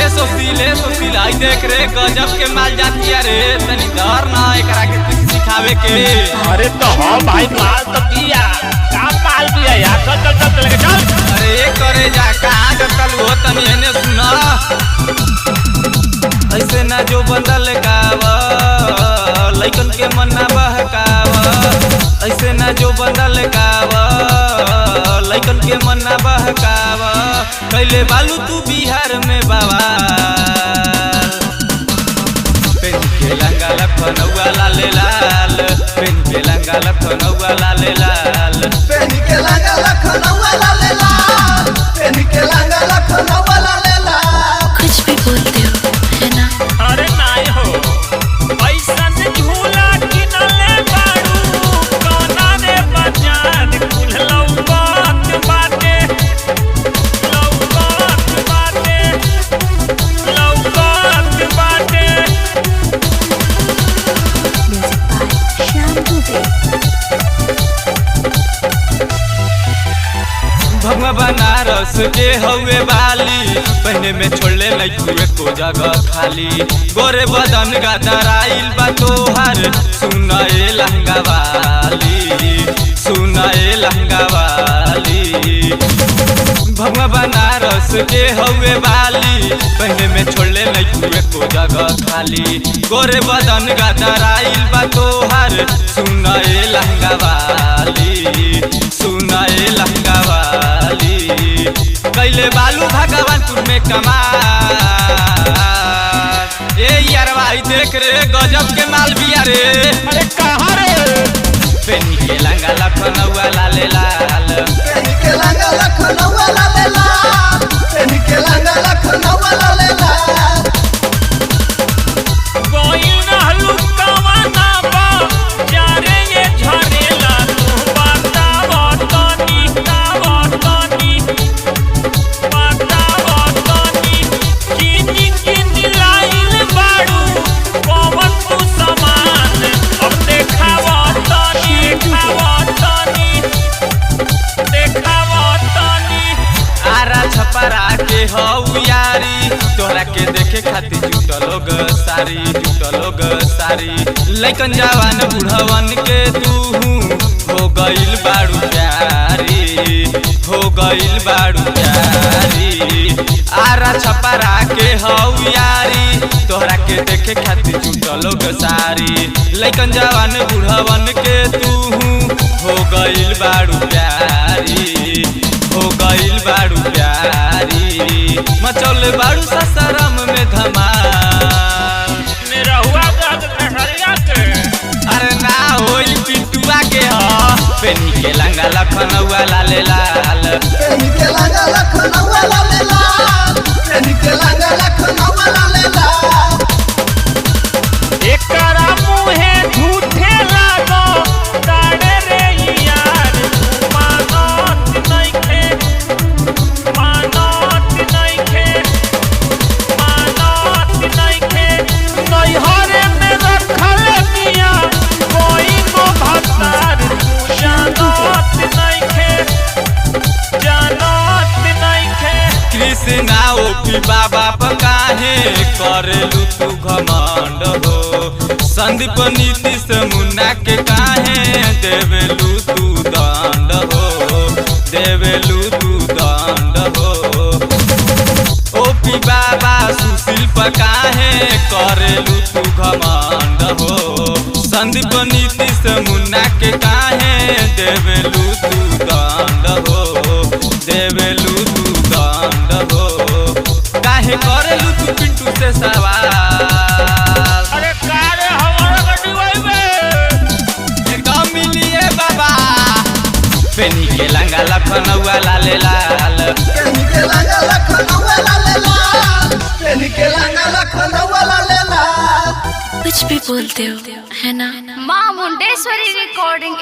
सोशील आई देख रे गजब के माल जातिया रे तनी डर ना एकरा के कुछ सिखावे के। अरे तो हां भाई माल तो पिया का माल पिया यार चल लेके चल। अरे ये करे जा कहां चल हो तनी एने सुना ऐसे ना जो बंदल गावा लइकन के मन ना बहकावा ऐसे ना जो बंदल गावा लइकन के मन ना बहकावा कैले बालू तू बिहार में बाबा पेन के लंगा लखनऊआ लाले लाल पेन के लंगा लखनऊआ लाले लाल पेन के लंगा लखनऊआ लाले लाल पेन के लंगा लखनऊआ लाले लाल। कुछ भी बोलते हो है ना। अरे नाई हो पैसा से झूला किनले बाड़ू कोना रे बजान कुल लौकत बाटे भगवा बनारस के हवे वाली पहने में छोड़ले नहीं को जगह खाली गोरे बदन गदराइल बा तोहार सुनाए लहंगा वाली भगवा बनारस के हवे वाली पहने में छोड़ले नहीं को जगह खाली गोरे बदन गदराइल बा तोहार सुनाए लहंगा वाली कैले बालू भगवानपुर में कमाल ए यार भाई देख रे गजब के माल बिया रे। अरे कहां रे पेन के लंगा लखनऊआ लाले लाल पेन के लंगा लखनऊआ लाले लाल पेन के लंगा लखनऊआ लाले लाल। कोई ना लुकावा ना बा जारे ये झरेला तू बतावा तनी किनी लाइल बाड़ू पवन तू समान अब देखावा तनी आरा छपरा के हऊ यारी तोहरा के देखे खातिर जुटलोग सारी लइकन जवान बुढ़वन के तू हो गइल बाड़ू प्यारी आरा छपरा के हऊ यारी तोहरा के देखे खातिर जुटलोग सारी लइकन जवान बुढ़वन के तू हो गइल बाड़ू प्यारी मचौल बाड़ू ससरम में धमाल मेरा हुआ हरिया के। अरे ना होई पिटुआ के ह पेनी के लंगा लखनऊआ लाले लाल पेन के लंगा लखनऊआ लाले लाल पेन के लंगा लखनऊआ लाले लाल। एकरा मुहे झूठे लागो ताड़े रे यार मानत नइखे नैहरे में रखल मिया कोई को भतार जानत नइखे। कृष्णा ओपी बाबा पकाहे करेलू तू घमंड हो संदीप नीतीश मुन्ना के काहे देवेलू तू दंड हो ओपी बाबा सुशील पकाहे करेलू तू घमंड हो संदीप नीतीश मुन्ना के काहे देवेलू तू दंड हो काहे करेलू तू पिंटू से सवाल। अरे कारे हमारा गड्डी वही में एकदम मिलिए बाबा पेनी के लंगा लखनऊआ लाले लाल पेन के लंगा लखनऊआ लाले लाल पेन के लंगा लखनऊआ लाले लाल। कुछ भी बोलते हो है ना। मां मुंडेश्वरी रिकॉर्डिंग